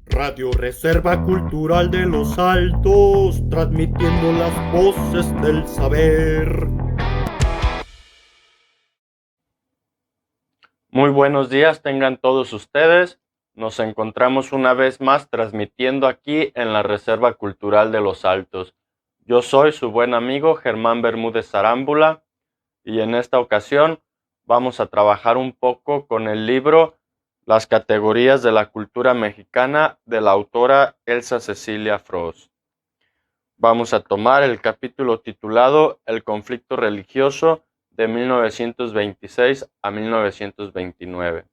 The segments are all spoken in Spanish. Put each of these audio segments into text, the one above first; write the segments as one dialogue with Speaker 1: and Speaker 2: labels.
Speaker 1: Radio Reserva Cultural de los Altos, transmitiendo las voces del saber.
Speaker 2: Muy buenos días tengan todos ustedes. Nos encontramos una vez más transmitiendo aquí en la Reserva Cultural de los Altos. Yo soy su buen amigo Germán Bermúdez Arámbula y en esta ocasión vamos a trabajar un poco con el libro Las categorías de la cultura mexicana de la autora Elsa Cecilia Frost. Vamos a tomar el capítulo titulado El conflicto religioso de 1926 a 1929.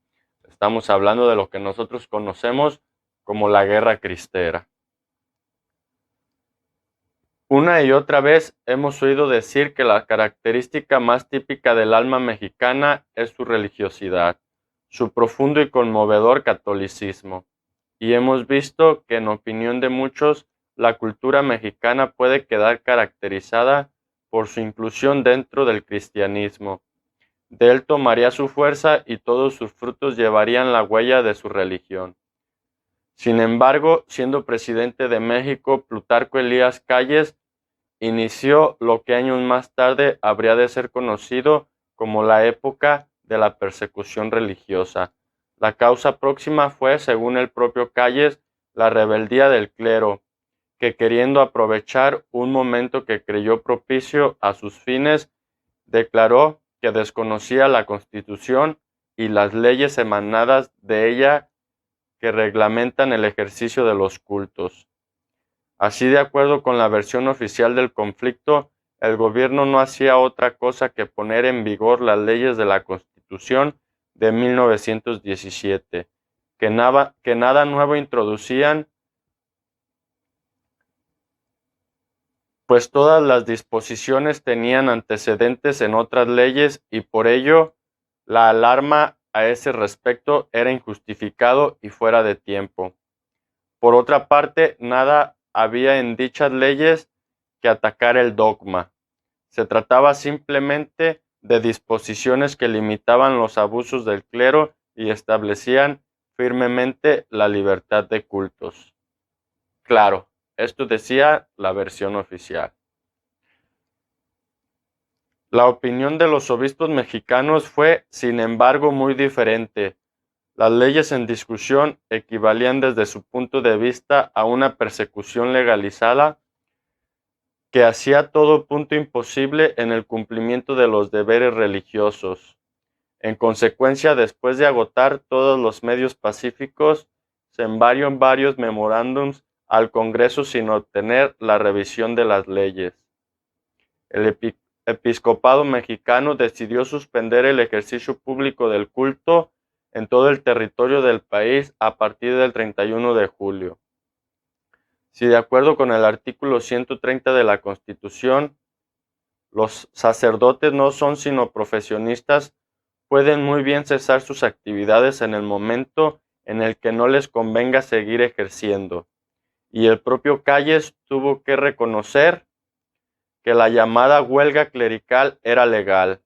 Speaker 2: Estamos hablando de lo que nosotros conocemos como la Guerra Cristera. Una y otra vez hemos oído decir que la característica más típica del alma mexicana es su religiosidad, su profundo y conmovedor catolicismo. Y hemos visto que en opinión de muchos, la cultura mexicana puede quedar caracterizada por su inclusión dentro del cristianismo. De él tomaría su fuerza y todos sus frutos llevarían la huella de su religión. Sin embargo, siendo presidente de México, Plutarco Elías Calles inició lo que años más tarde habría de ser conocido como la época de la persecución religiosa. La causa próxima fue, según el propio Calles, la rebeldía del clero, que queriendo aprovechar un momento que creyó propicio a sus fines, declaró que desconocía la Constitución y las leyes emanadas de ella que reglamentan el ejercicio de los cultos. Así, de acuerdo con la versión oficial del conflicto, el gobierno no hacía otra cosa que poner en vigor las leyes de la Constitución de 1917, que nada nuevo introducían, pues todas las disposiciones tenían antecedentes en otras leyes y por ello la alarma a ese respecto era injustificado y fuera de tiempo. Por otra parte, nada había en dichas leyes que atacar el dogma. Se trataba simplemente de disposiciones que limitaban los abusos del clero y establecían firmemente la libertad de cultos. Claro, esto decía la versión oficial. La opinión de los obispos mexicanos fue, sin embargo, muy diferente. Las leyes en discusión equivalían desde su punto de vista a una persecución legalizada que hacía todo punto imposible en el cumplimiento de los deberes religiosos. En consecuencia, después de agotar todos los medios pacíficos, se enviaron varios memorándums al Congreso sin obtener la revisión de las leyes. El episcopado mexicano decidió suspender el ejercicio público del culto en todo el territorio del país a partir del 31 de julio. Si de acuerdo con el artículo 130 de la Constitución, los sacerdotes no son sino profesionistas, pueden muy bien cesar sus actividades en el momento en el que no les convenga seguir ejerciendo. Y el propio Calles tuvo que reconocer que la llamada huelga clerical era legal.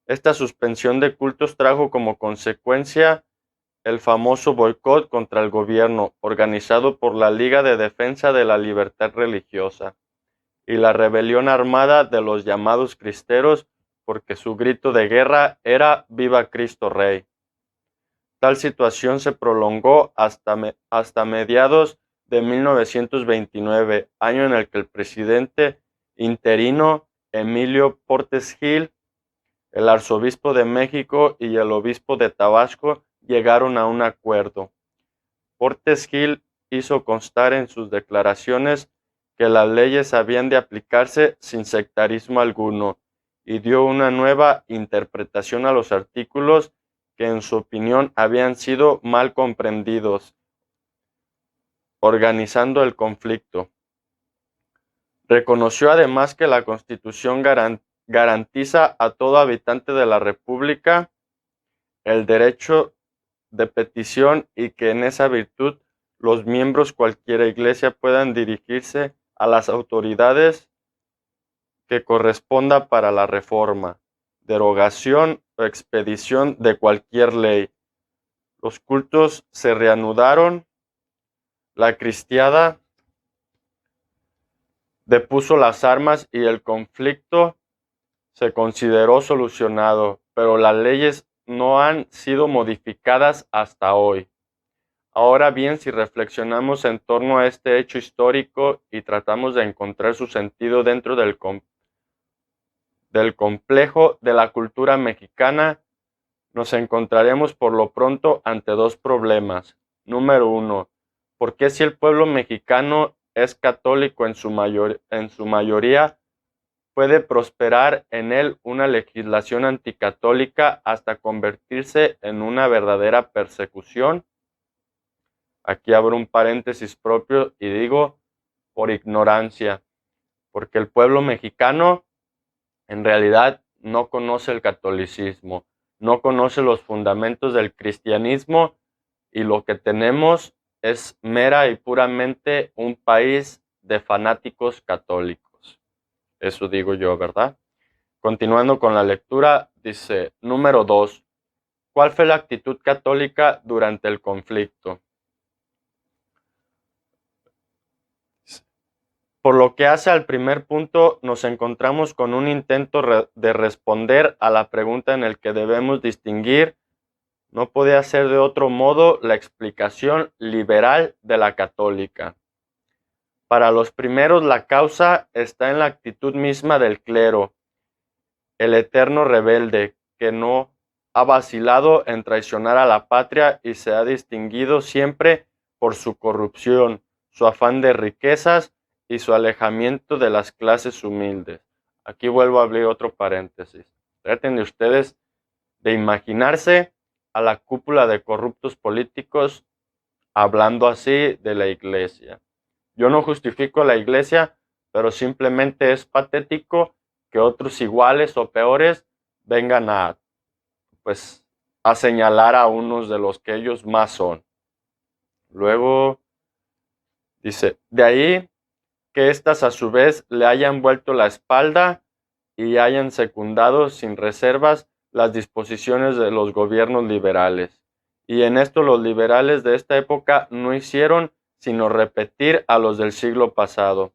Speaker 2: Esta suspensión de cultos trajo como consecuencia el famoso boicot contra el gobierno, organizado por la Liga de Defensa de la Libertad Religiosa, y la rebelión armada de los llamados cristeros, porque su grito de guerra era «Viva Cristo Rey». Tal situación se prolongó hasta mediados de 1929, año en el que el presidente interino Emilio Portes Gil, el arzobispo de México y el obispo de Tabasco llegaron a un acuerdo. Portes Gil hizo constar en sus declaraciones que las leyes habían de aplicarse sin sectarismo alguno y dio una nueva interpretación a los artículos que en su opinión habían sido mal comprendidos, organizando el conflicto. Reconoció además que la Constitución garantiza a todo habitante de la República el derecho de petición y que en esa virtud los miembros cualquier iglesia puedan dirigirse a las autoridades que corresponda para la reforma, derogación o expedición de cualquier ley. Los cultos se reanudaron La cristiada depuso las armas y el conflicto se consideró solucionado, pero las leyes no han sido modificadas hasta hoy. Ahora bien, si reflexionamos en torno a este hecho histórico y tratamos de encontrar su sentido dentro del complejo de la cultura mexicana, nos encontraremos por lo pronto ante dos problemas. Número uno, ¿por qué si el pueblo mexicano es católico en su mayoría, puede prosperar en él una legislación anticatólica hasta convertirse en una verdadera persecución? Aquí abro un paréntesis propio y digo por ignorancia, porque el pueblo mexicano en realidad no conoce el catolicismo, no conoce los fundamentos del cristianismo y lo que tenemos es mera y puramente un país de fanáticos católicos. Eso digo yo, ¿verdad? Continuando con la lectura, dice, número 2. ¿Cuál fue la actitud católica durante el conflicto? Por lo que hace al primer punto, nos encontramos con un intento de responder a la pregunta en el que debemos distinguir, no podía ser de otro modo, la explicación liberal de la católica. Para los primeros, la causa está en la actitud misma del clero, el eterno rebelde, que no ha vacilado en traicionar a la patria y se ha distinguido siempre por su corrupción, su afán de riquezas y su alejamiento de las clases humildes. Aquí vuelvo a abrir otro paréntesis. Traten de ustedes de imaginarse a la cúpula de corruptos políticos hablando así de la iglesia. Yo no justifico a la iglesia, pero simplemente es patético que otros iguales o peores vengan pues, a señalar a unos de los que ellos más son. Luego dice, de ahí que éstas a su vez le hayan vuelto la espalda y hayan secundado sin reservas las disposiciones de los gobiernos liberales. Y en esto los liberales de esta época no hicieron sino repetir a los del siglo pasado.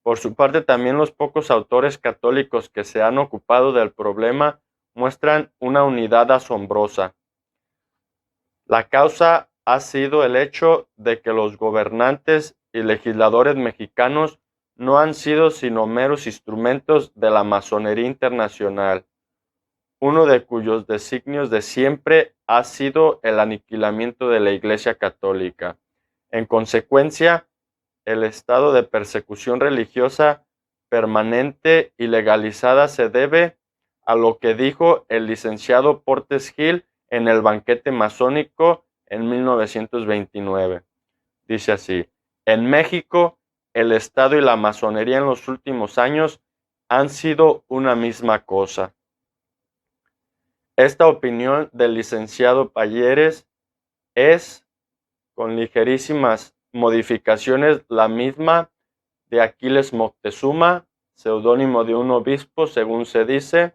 Speaker 2: Por su parte, también los pocos autores católicos que se han ocupado del problema muestran una unidad asombrosa. La causa ha sido el hecho de que los gobernantes y legisladores mexicanos no han sido sino meros instrumentos de la masonería internacional, uno de cuyos designios de siempre ha sido el aniquilamiento de la Iglesia Católica. En consecuencia, el estado de persecución religiosa permanente y legalizada se debe a lo que dijo el licenciado Portes Gil en el banquete masónico en 1929. Dice así, en México, el Estado y la masonería en los últimos años han sido una misma cosa. Esta opinión del licenciado Payeres es, con ligerísimas modificaciones, la misma de Aquiles Moctezuma, seudónimo de un obispo, según se dice,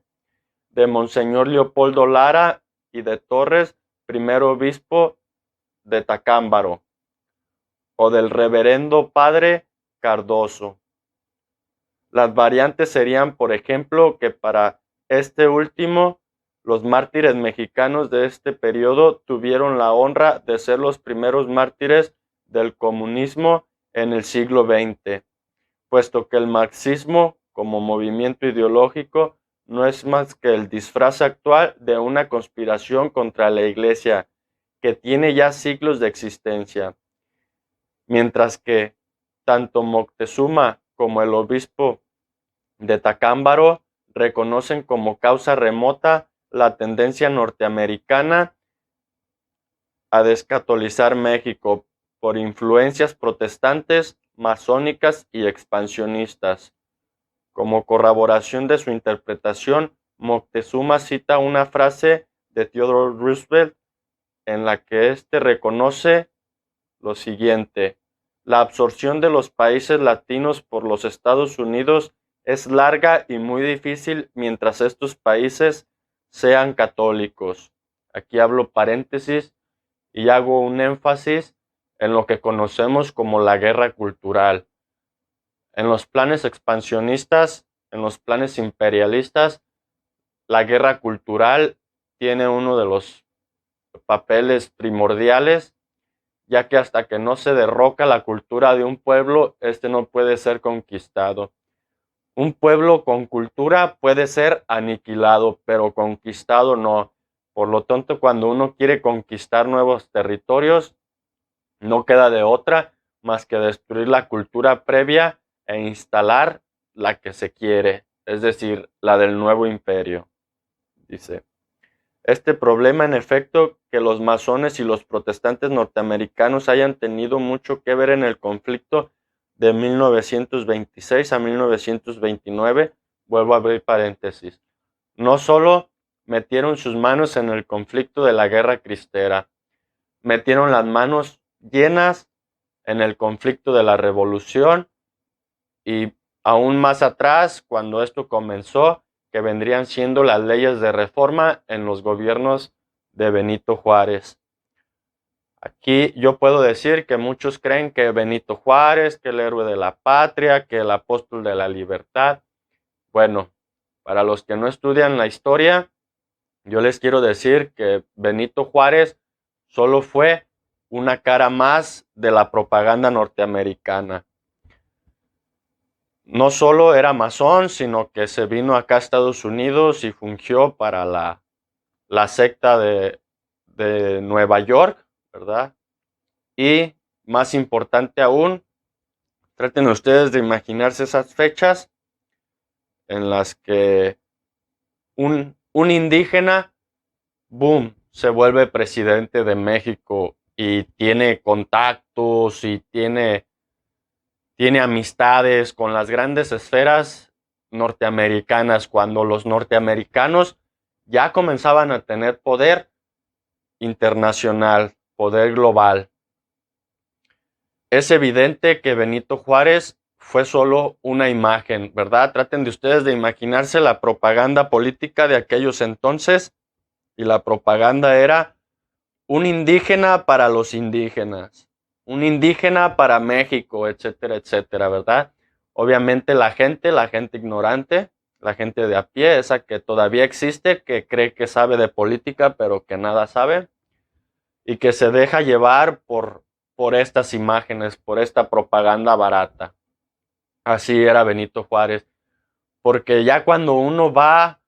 Speaker 2: de Monseñor Leopoldo Lara y de Torres, primer obispo de Tacámbaro, o del reverendo padre Cardoso. Las variantes serían, por ejemplo, que para este último, los mártires mexicanos de este periodo tuvieron la honra de ser los primeros mártires del comunismo en el siglo XX, puesto que el marxismo, como movimiento ideológico, no es más que el disfraz actual de una conspiración contra la Iglesia, que tiene ya siglos de existencia. Mientras que tanto Moctezuma como el obispo de Tacámbaro reconocen como causa remota la tendencia norteamericana a descatolizar México por influencias protestantes, masónicas y expansionistas. Como corroboración de su interpretación, Moctezuma cita una frase de Theodore Roosevelt en la que éste reconoce lo siguiente: la absorción de los países latinos por los Estados Unidos es larga y muy difícil mientras estos países sean católicos. Aquí hablo paréntesis y hago un énfasis en lo que conocemos como la guerra cultural. En los planes expansionistas, en los planes imperialistas, la guerra cultural tiene uno de los papeles primordiales, ya que hasta que no se derroca la cultura de un pueblo, este no puede ser conquistado. Un pueblo con cultura puede ser aniquilado, pero conquistado no. Por lo tanto, cuando uno quiere conquistar nuevos territorios, no queda de otra más que destruir la cultura previa e instalar la que se quiere, es decir, la del nuevo imperio. Dice, este problema, en efecto, que los masones y los protestantes norteamericanos hayan tenido mucho que ver en el conflicto de 1926 a 1929, vuelvo a abrir paréntesis. No solo metieron sus manos en el conflicto de la guerra cristera, metieron las manos llenas en el conflicto de la revolución y aún más atrás, cuando esto comenzó, que vendrían siendo las leyes de reforma en los gobiernos de Benito Juárez. Aquí yo puedo decir que muchos creen que Benito Juárez, que el héroe de la patria, que el apóstol de la libertad. Bueno, para los que no estudian la historia, yo les quiero decir que Benito Juárez solo fue una cara más de la propaganda norteamericana. No solo era masón, sino que se vino acá a Estados Unidos y fungió para la secta de Nueva York, ¿verdad? Y más importante aún, traten ustedes de imaginarse esas fechas en las que un indígena, boom, se vuelve presidente de México y tiene contactos y tiene amistades con las grandes esferas norteamericanas, cuando los norteamericanos ya comenzaban a tener poder internacional, poder global. Es evidente que Benito Juárez fue solo una imagen, ¿verdad? Traten de ustedes de imaginarse la propaganda política de aquellos entonces, y la propaganda era un indígena para los indígenas, un indígena para México, etcétera, etcétera, ¿verdad? Obviamente la gente ignorante, la gente de a pie, esa que todavía existe, que cree que sabe de política, pero que nada sabe, y que se deja llevar por estas imágenes, por esta propaganda barata. Así era Benito Juárez, porque ya cuando uno va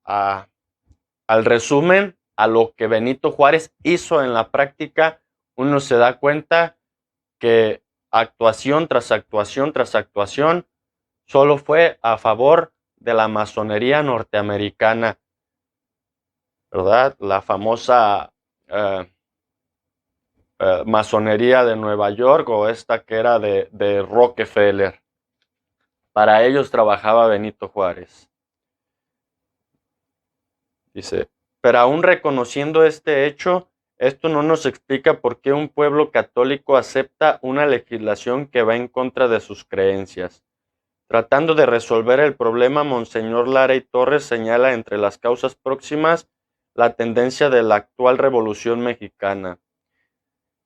Speaker 2: al resumen, a lo que Benito Juárez hizo en la práctica, uno se da cuenta que actuación tras actuación tras actuación solo fue a favor de la masonería norteamericana, ¿verdad? La famosa masonería de Nueva York, o esta que era de Rockefeller. Para ellos trabajaba Benito Juárez. Dice, pero aún reconociendo este hecho, esto no nos explica por qué un pueblo católico acepta una legislación que va en contra de sus creencias. Tratando de resolver el problema, Monseñor Lara y Torres señala entre las causas próximas la tendencia de la actual Revolución Mexicana.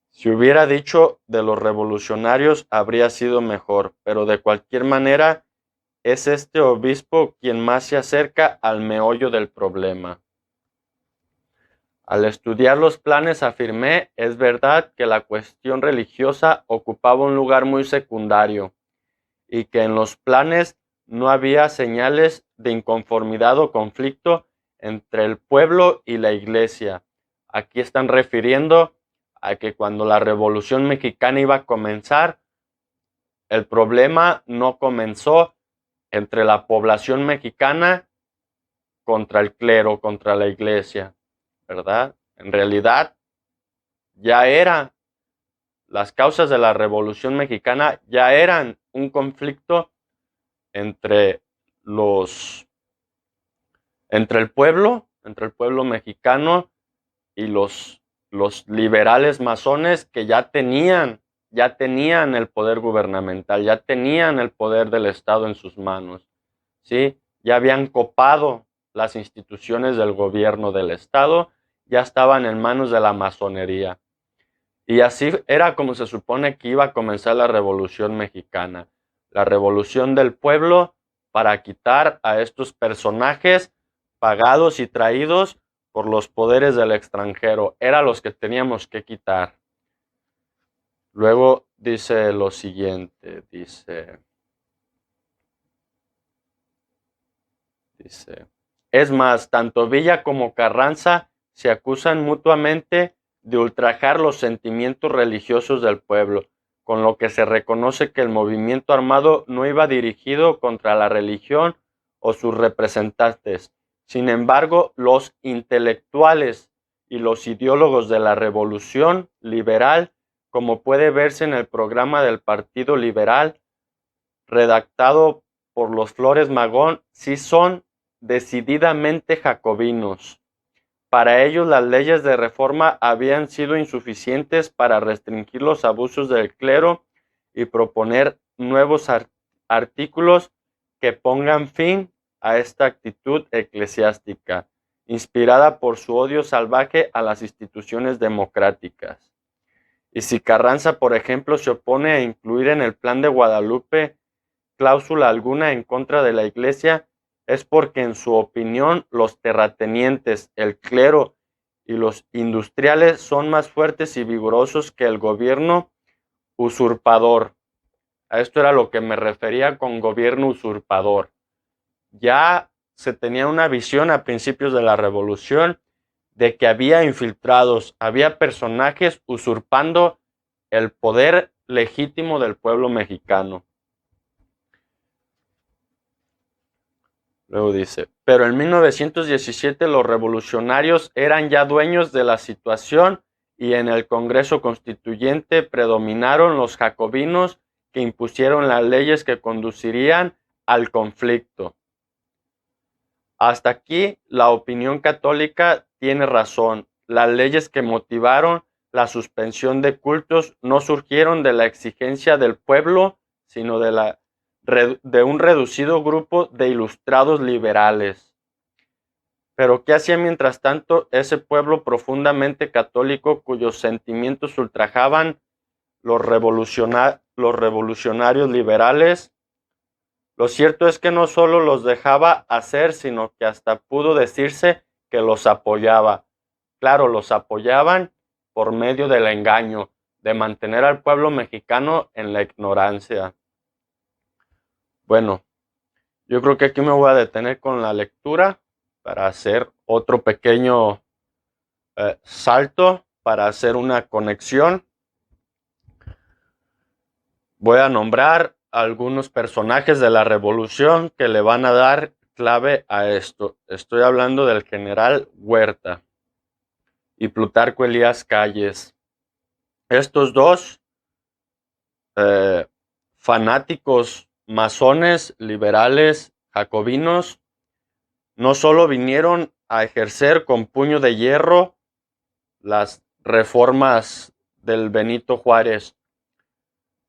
Speaker 2: Si hubiera dicho de los revolucionarios, habría sido mejor, pero de cualquier manera es este obispo quien más se acerca al meollo del problema. Al estudiar los planes afirmé, es verdad que la cuestión religiosa ocupaba un lugar muy secundario y que en los planes no había señales de inconformidad o conflicto entre el pueblo y la iglesia. Aquí están refiriendo a que cuando la Revolución Mexicana iba a comenzar, el problema no comenzó entre la población mexicana contra el clero, contra la iglesia, ¿verdad? En realidad, las causas de la Revolución Mexicana ya eran un conflicto entre el pueblo mexicano y los liberales masones, que ya tenían el poder gubernamental, ya tenían el poder del Estado en sus manos, ¿sí? Ya habían copado las instituciones del gobierno del Estado, ya estaban en manos de la masonería. Y así era como se supone que iba a comenzar la Revolución Mexicana. La revolución del pueblo para quitar a estos personajes pagados y traídos por los poderes del extranjero. Eran los que teníamos que quitar. Luego dice lo siguiente, dice, es más, tanto Villa como Carranza se acusan mutuamente de ultrajar los sentimientos religiosos del pueblo, con lo que se reconoce que el movimiento armado no iba dirigido contra la religión o sus representantes. Sin embargo, los intelectuales y los ideólogos de la revolución liberal, como puede verse en el programa del Partido Liberal, redactado por los Flores Magón, sí son decididamente jacobinos. Para ellos las leyes de reforma habían sido insuficientes para restringir los abusos del clero y proponer nuevos artículos que pongan fin a esta actitud eclesiástica, inspirada por su odio salvaje a las instituciones democráticas. Y si Carranza, por ejemplo, se opone a incluir en el Plan de Guadalupe cláusula alguna en contra de la Iglesia, es porque en su opinión los terratenientes, el clero y los industriales son más fuertes y vigorosos que el gobierno usurpador. A esto era lo que me refería con gobierno usurpador. Ya se tenía una visión a principios de la revolución de que había infiltrados, había personajes usurpando el poder legítimo del pueblo mexicano. Luego dice, pero en 1917 los revolucionarios eran ya dueños de la situación y en el Congreso Constituyente predominaron los jacobinos que impusieron las leyes que conducirían al conflicto. Hasta aquí la opinión católica tiene razón. Las leyes que motivaron la suspensión de cultos no surgieron de la exigencia del pueblo, sino de un reducido grupo de ilustrados liberales. Pero ¿qué hacía mientras tanto ese pueblo profundamente católico cuyos sentimientos ultrajaban los revolucionarios liberales? Lo cierto es que no solo los dejaba hacer, sino que hasta pudo decirse que los apoyaba. Claro, los apoyaban por medio del engaño, de mantener al pueblo mexicano en la ignorancia. Bueno, yo creo que aquí me voy a detener con la lectura para hacer otro pequeño salto, para hacer una conexión. Voy a nombrar algunos personajes de la revolución que le van a dar clave a esto. Estoy hablando del general Huerta y Plutarco Elías Calles. Estos dos fanáticos masones, liberales, jacobinos, no solo vinieron a ejercer con puño de hierro las reformas del Benito Juárez,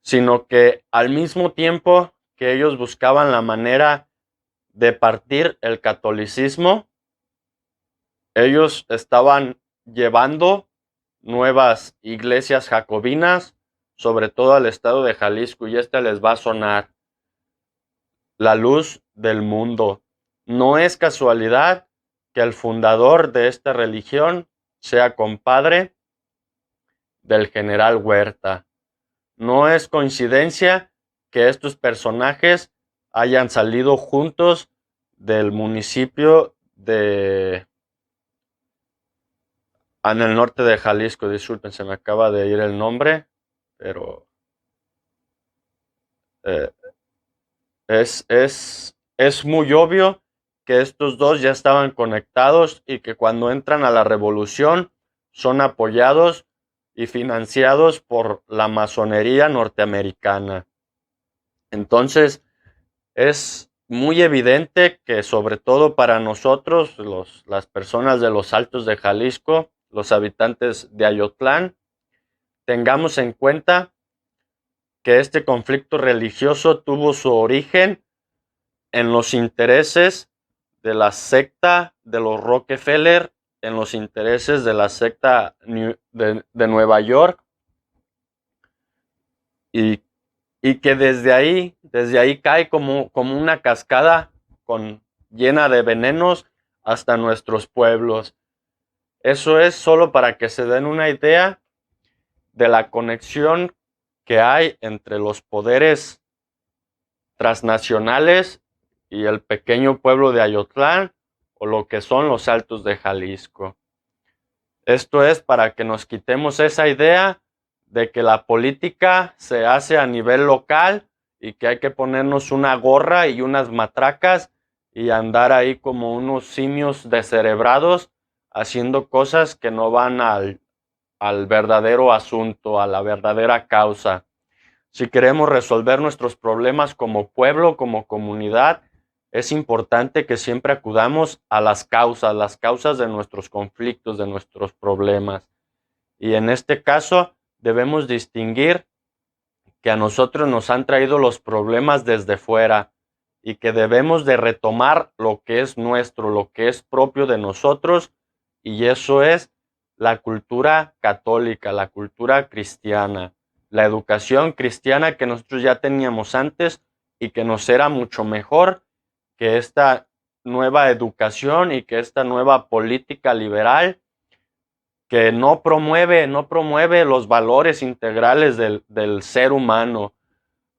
Speaker 2: sino que al mismo tiempo que ellos buscaban la manera de partir el catolicismo, ellos estaban llevando nuevas iglesias jacobinas, sobre todo al estado de Jalisco, y esta les va a sonar: la luz del mundo. No es casualidad que el fundador de esta religión sea compadre del general Huerta. No es coincidencia que estos personajes hayan salido juntos del municipio de... en el norte de Jalisco. Disculpen, se me acaba de ir el nombre, pero es muy obvio que estos dos ya estaban conectados y que cuando entran a la revolución son apoyados y financiados por la masonería norteamericana. Entonces, es muy evidente que, sobre todo para nosotros, las personas de los Altos de Jalisco, los habitantes de Ayotlán, tengamos en cuenta que este conflicto religioso tuvo su origen en los intereses de la secta de los Rockefeller, en los intereses de la secta de Nueva York y, y que desde ahí cae como una cascada llena de venenos hasta nuestros pueblos. Eso es solo para que se den una idea de la conexión que hay entre los poderes transnacionales y el pequeño pueblo de Ayotlán, o lo que son los Altos de Jalisco. Esto es para que nos quitemos esa idea de que la política se hace a nivel local y que hay que ponernos una gorra y unas matracas y andar ahí como unos simios descerebrados haciendo cosas que no van al verdadero asunto, a la verdadera causa. Si queremos resolver nuestros problemas como pueblo, como comunidad, es importante que siempre acudamos a las causas de nuestros conflictos, de nuestros problemas. Y en este caso debemos distinguir que a nosotros nos han traído los problemas desde fuera y que debemos de retomar lo que es nuestro, lo que es propio de nosotros, y eso es la cultura católica, la cultura cristiana, la educación cristiana que nosotros ya teníamos antes y que nos era mucho mejor que esta nueva educación y que esta nueva política liberal que no promueve los valores integrales del ser humano.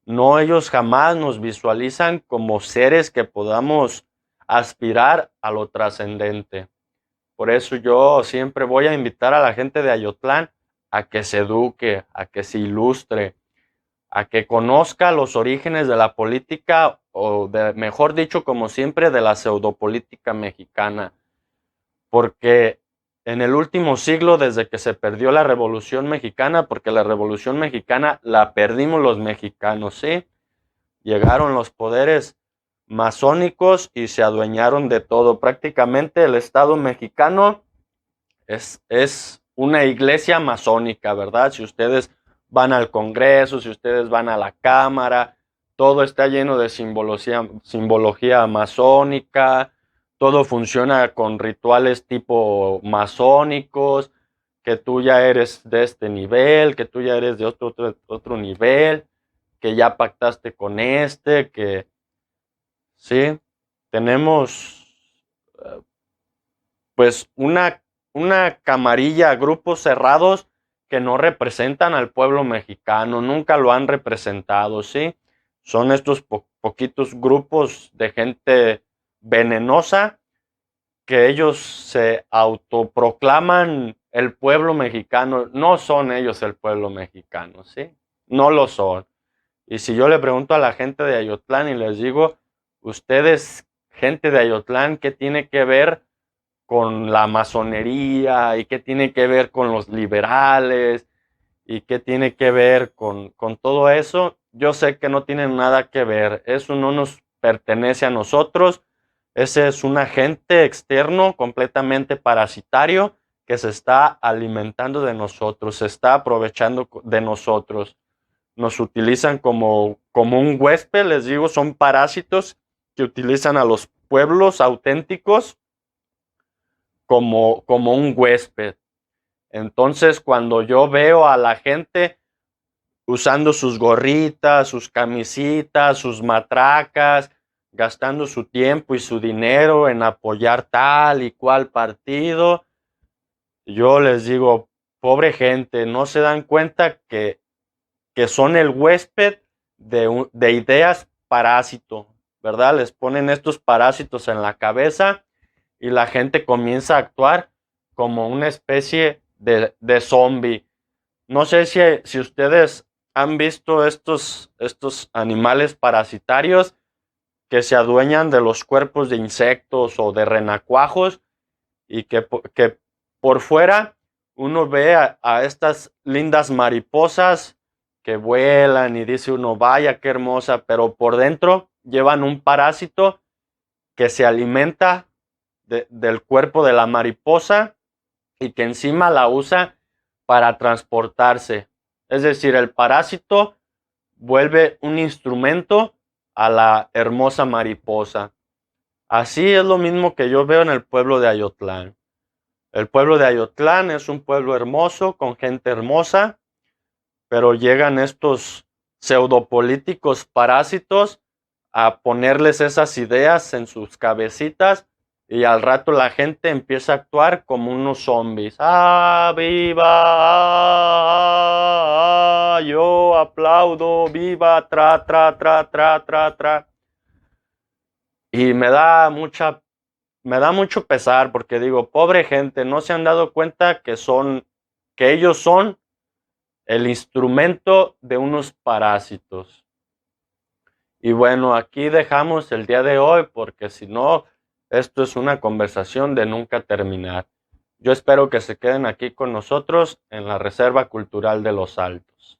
Speaker 2: No, ellos jamás nos visualizan como seres que podamos aspirar a lo trascendente. Por eso yo siempre voy a invitar a la gente de Ayotlán a que se eduque, a que se ilustre, a que conozca los orígenes de la política, o mejor dicho, como siempre, de la pseudopolítica mexicana. Porque en el último siglo, desde que se perdió la Revolución Mexicana, porque la Revolución Mexicana la perdimos los mexicanos, ¿sí? Llegaron los poderes masónicos y se adueñaron de todo. Prácticamente el Estado mexicano es una iglesia masónica, ¿verdad? Si ustedes van al Congreso, si ustedes van a la Cámara, todo está lleno de simbología masónica, todo funciona con rituales tipo masónicos, que tú ya eres de este nivel, que tú ya eres de otro nivel, que ya pactaste con que sí, tenemos pues una camarilla, grupos cerrados que no representan al pueblo mexicano, nunca lo han representado, ¿sí? Son estos poquitos grupos de gente venenosa que ellos se autoproclaman el pueblo mexicano. No son ellos el pueblo mexicano, ¿sí? No lo son. Y si yo le pregunto a la gente de Ayotlán y les digo, ustedes, gente de Ayotlán, ¿qué tiene que ver con la masonería y qué tiene que ver con los liberales y qué tiene que ver con todo eso? Yo sé que no tiene nada que ver, eso no nos pertenece a nosotros, ese es un agente externo completamente parasitario que se está alimentando de nosotros, se está aprovechando de nosotros. Nos utilizan como un huésped, les digo, son parásitos que utilizan a los pueblos auténticos como un huésped. Entonces, cuando yo veo a la gente usando sus gorritas, sus camisitas, sus matracas, gastando su tiempo y su dinero en apoyar tal y cual partido, yo les digo, pobre gente, no se dan cuenta que son el huésped de ideas parásito, ¿verdad? Les ponen estos parásitos en la cabeza y la gente comienza a actuar como una especie de zombie. No sé si ustedes han visto estos animales parasitarios que se adueñan de los cuerpos de insectos o de renacuajos y que por fuera uno ve a estas lindas mariposas que vuelan y dice uno, vaya qué hermosa, pero por dentro llevan un parásito que se alimenta del cuerpo de la mariposa y que encima la usa para transportarse. Es decir, el parásito vuelve un instrumento a la hermosa mariposa. Así es lo mismo que yo veo en el pueblo de Ayotlán. El pueblo de Ayotlán es un pueblo hermoso, con gente hermosa, pero llegan estos pseudopolíticos parásitos a ponerles esas ideas en sus cabecitas y al rato la gente empieza a actuar como unos zombies. ¡Ah, viva! ¡Ah, yo aplaudo! ¡Viva! ¡Tra, tra, tra, tra, tra, tra! Y me da mucho pesar porque digo, pobre gente, no se han dado cuenta que ellos son el instrumento de unos parásitos. Y bueno, aquí dejamos el día de hoy porque si no, esto es una conversación de nunca terminar. Yo espero que se queden aquí con nosotros en la Reserva Cultural de Los Altos.